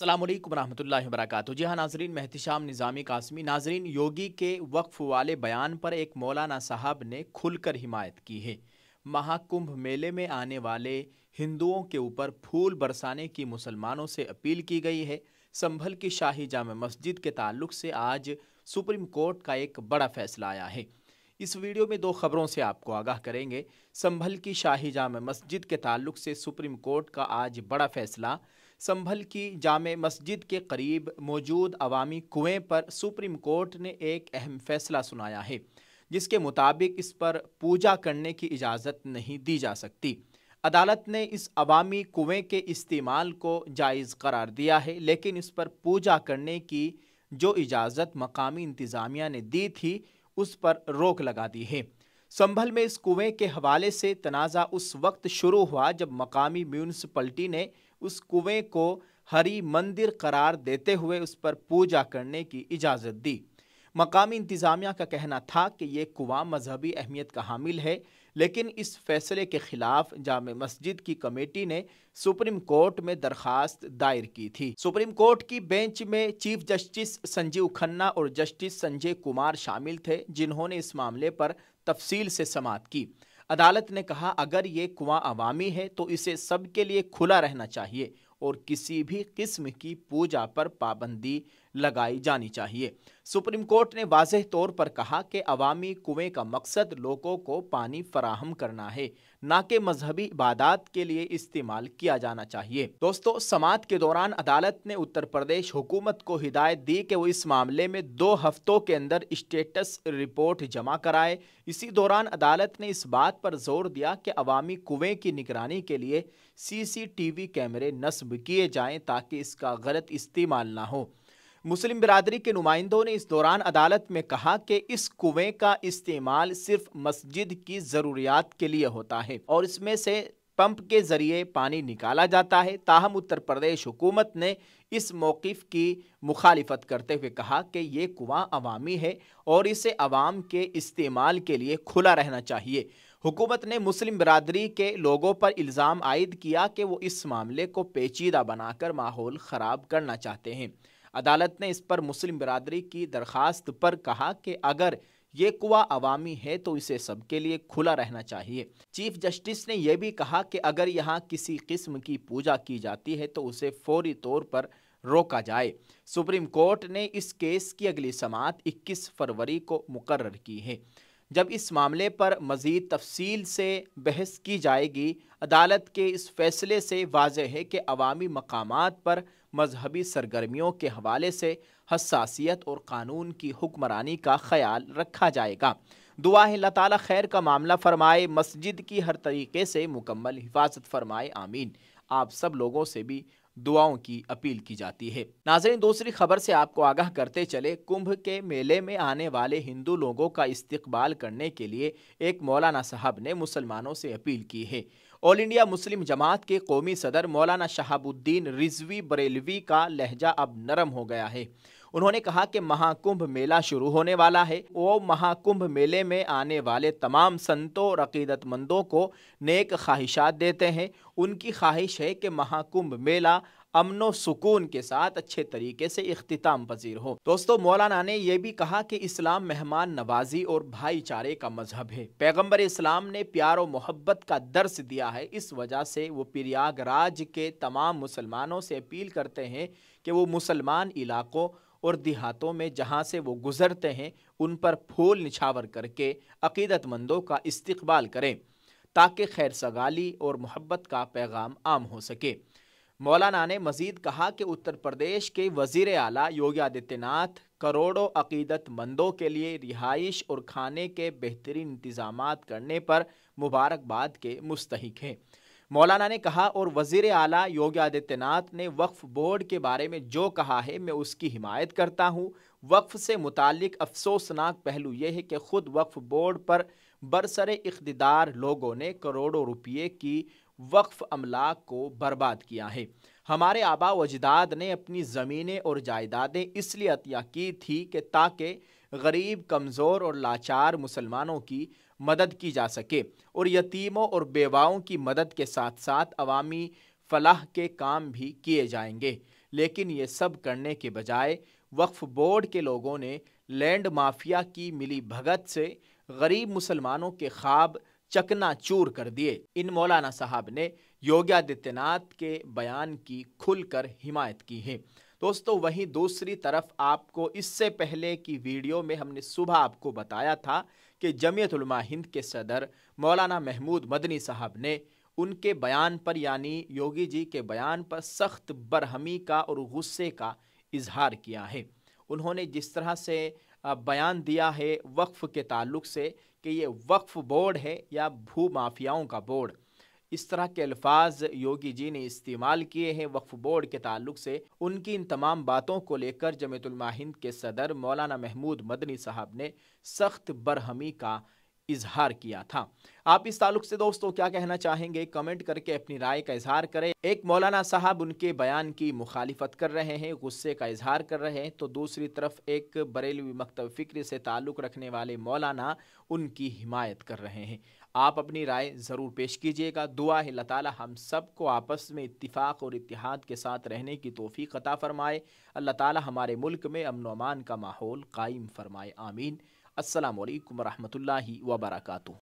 अस्सलाम वालेकुम रहमतुल्लाहि व बरकातहू। जी हाँ नाजरीन, मैं एहतिशाम निज़ामी कासमी। नाजरीन, योगी के वक्फ वाले बयान पर एक मौलाना साहब ने खुलकर हिमायत की है। महाकुंभ मेले में आने वाले हिंदुओं के ऊपर फूल बरसाने की मुसलमानों से अपील की गई है। संभल की शाही जामा मस्जिद के ताल्लुक से आज सुप्रीम कोर्ट का एक बड़ा फैसला आया है। इस वीडियो में दो खबरों से आपको आगाह करेंगे। संभल की शाही जामा मस्जिद के ताल्लुक से सुप्रीम कोर्ट का आज बड़ा फैसला। संभल की जामे मस्जिद के करीब मौजूद अवामी कुएं पर सुप्रीम कोर्ट ने एक अहम फैसला सुनाया है, जिसके मुताबिक इस पर पूजा करने की इजाज़त नहीं दी जा सकती। अदालत ने इस अवामी कुएं के इस्तेमाल को जायज़ करार दिया है, लेकिन इस पर पूजा करने की जो इजाज़त मकामी इंतज़ामिया ने दी थी, उस पर रोक लगा दी है। संभल में इस कुएं के हवाले से तनाज़ा उस वक्त शुरू हुआ जब मकामी म्यूनसिपलिटी ने उस कुएं को हरी मंदिर करार देते हुए उस पर पूजा करने की इजाज़त दी। मकामी इंतज़ामिया का कहना था कि ये कुआं मजहबी अहमियत का हामिल है, लेकिन इस फैसले के खिलाफ जामे मस्जिद की कमेटी ने सुप्रीम कोर्ट में दरखास्त दायर की थी। सुप्रीम कोर्ट की बेंच में चीफ जस्टिस संजीव खन्ना और जस्टिस संजय कुमार शामिल थे, जिन्होंने इस मामले पर तफसील से समाअत की। अदालत ने कहा, अगर ये कुआं अवामी है तो इसे सबके लिए खुला रहना चाहिए और किसी भी किस्म की पूजा पर पाबंदी लगाई जानी चाहिए। सुप्रीम कोर्ट ने वाज़ेह तौर पर कहा कि अवामी कुएं का मकसद लोगों को पानी फराहम करना है, ना कि मजहबी इबादत के लिए इस्तेमाल किया जाना चाहिए। दोस्तों, समाअत के दौरान अदालत ने उत्तर प्रदेश हुकूमत को हिदायत दी कि वो इस मामले में 2 हफ्तों के अंदर स्टेटस रिपोर्ट जमा कराए। इसी दौरान अदालत ने इस बात पर जोर दिया कि अवामी कुएं की निगरानी के लिए CCTV कैमरे नस्ब किए जाएं ताकि इसका गलत इस्तेमाल ना हो। मुस्लिम बिरादरी के नुमाइंदों ने इस दौरान अदालत में कहा कि इस कुएं का इस्तेमाल सिर्फ मस्जिद की ज़रूरियात के लिए होता है और इसमें से पंप के ज़रिए पानी निकाला जाता है। ताहम उत्तर प्रदेश हुकूमत ने इस मौक़िफ़ की मुखालिफत करते हुए कहा कि ये कुआं अवामी है और इसे अवाम के इस्तेमाल के लिए खुला रहना चाहिए। हुकूमत ने मुस्लिम बिरादरी के लोगों पर इल्ज़ाम आयद किया कि वो इस मामले को पेचीदा बनाकर माहौल ख़राब करना चाहते हैं। अदालत ने इस पर मुस्लिम बिरादरी की दरख्वास्त पर कहा कि अगर ये कुआं अवामी है तो इसे सबके लिए खुला रहना चाहिए। चीफ जस्टिस ने यह भी कहा कि अगर यहाँ किसी किस्म की पूजा की जाती है तो उसे फौरी तौर पर रोका जाए। सुप्रीम कोर्ट ने इस केस की अगली समाअत 21 फरवरी को मुकर्रर की है, जब इस मामले पर मज़ीद तफसील से बहस की जाएगी। अदालत के इस फैसले से वाज़ेह है कि अवामी मकामात पर मजहबी सरगर्मियों के हवाले से हसासियत और कानून की हुक्मरानी का ख्याल रखा जाएगा। दुआ है अल्लाह ताला खैर का मामला फरमाए, मस्जिद की हर तरीके से मुकम्मल हिफाजत फरमाए, आमीन। आप सब लोगों से भी दुआओं की अपील की जाती है। नाज़रीन, दूसरी खबर से आपको आगाह करते चले, कुंभ के मेले में आने वाले हिंदू लोगों का इस्तकबाल करने के लिए एक मौलाना साहब ने मुसलमानों से अपील की है। ऑल इंडिया मुस्लिम जमात के कौमी सदर मौलाना शहाबुद्दीन रिजवी बरेलवी का लहजा अब नरम हो गया है। उन्होंने कहा कि महाकुंभ मेला शुरू होने वाला है। वो महाकुंभ मेले में आने वाले तमाम संतों और अकीदतमंदों को नेक ख्वाहिशात देते हैं। उनकी ख्वाहिश है कि महाकुंभ मेला अमनो सुकून के साथ अच्छे तरीके से इख्तिताम पजीर हो। दोस्तों, मौलाना ने यह भी कहा कि इस्लाम मेहमान नवाजी और भाईचारे का मजहब है। पैगंबर इस्लाम ने प्यार और मोहब्बत का दर्स दिया है। इस वजह से वो प्रयागराज के तमाम मुसलमानों से अपील करते हैं कि वो मुसलमान इलाकों और देहातों में जहाँ से वो गुजरते हैं उन पर फूल निछावर करके अकीदतमंदों का इस्तकबाल करें, ताकि खैर सगाली और मोहब्बत का पैगाम आम हो सके। मौलाना ने मजीद कहा कि उत्तर प्रदेश के वज़ीर आला योगी आदित्यनाथ करोड़ों अकीदतमंदों के लिए रिहाइश और खाने के बेहतरीन इंतज़ामात करने पर मुबारकबाद के मुस्तहिक हैं। मौलाना ने कहा, और वज़ीर आला योगी आदित्यनाथ ने वक्फ बोर्ड के बारे में जो कहा है मैं उसकी हिमायत करता हूँ। वक्फ से मुतालिक अफसोसनाक पहलू यह है कि खुद वक्फ बोर्ड पर बरसरे इख्तिदार लोगों ने करोड़ों रुपये की वक्फ अमलाक को बर्बाद किया है। हमारे आबा व अजदाद ने अपनी ज़मीनें और जायदादें इसलिए अतिया की थी कि ताकि गरीब, कमज़ोर और लाचार मुसलमानों की मदद की जा सके और यतीमों और बेवाओं की मदद के साथ साथ अवामी फलाह के काम भी किए जाएंगे। लेकिन ये सब करने के बजाय वक्फ बोर्ड के लोगों ने लैंड माफिया की मिली भगत से गरीब मुसलमानों के ख्वाब चकनाचूर कर दिए। इन मौलाना साहब ने योगी आदित्यनाथ के बयान की खुलकर हिमायत की है। दोस्तों, वहीं दूसरी तरफ आपको इससे पहले की वीडियो में हमने सुबह आपको बताया था कि जमीयत उलमा हिंद के सदर मौलाना महमूद मदनी साहब ने उनके बयान पर यानी योगी जी के बयान पर सख्त बरहमी का और गुस्से का इजहार किया है। उन्होंने जिस तरह से बयान दिया है वक्फ के ताल्लुक से कि ये वक्फ बोर्ड है या भू माफियाओं का बोर्ड, इस तरह के अल्फाज योगी जी ने इस्तेमाल किए हैं वक्फ बोर्ड के ताल्लुक से। उनकी इन तमाम बातों को लेकर जमीयत उलमा हिंद के सदर मौलाना महमूद मदनी साहब ने सख्त बरहमी का इजहार किया था। आप इस ताल्लुक से दोस्तों क्या कहना चाहेंगे, कमेंट करके अपनी राय का इजहार करें। एक मौलाना साहब उनके बयान की मुखालिफत कर रहे हैं, गुस्से का इजहार कर रहे हैं, तो दूसरी तरफ एक बरेलवी मकतब फिक्र से ताल्लुक़ रखने वाले मौलाना उनकी हिमायत कर रहे हैं। आप अपनी राय ज़रूर पेश कीजिएगा। दुआ है अल्लाह ताला हम सबको आपस में इत्तिफाक और इत्तिहाद के साथ रहने की तौफीक अता फरमाए। अल्लाह ताला हमारे मुल्क में अमन व अमान का माहौल कायम फरमाए। आमीन। अस्सलामु अलैकुम व रहमतुल्लाहि व बरकातुहू।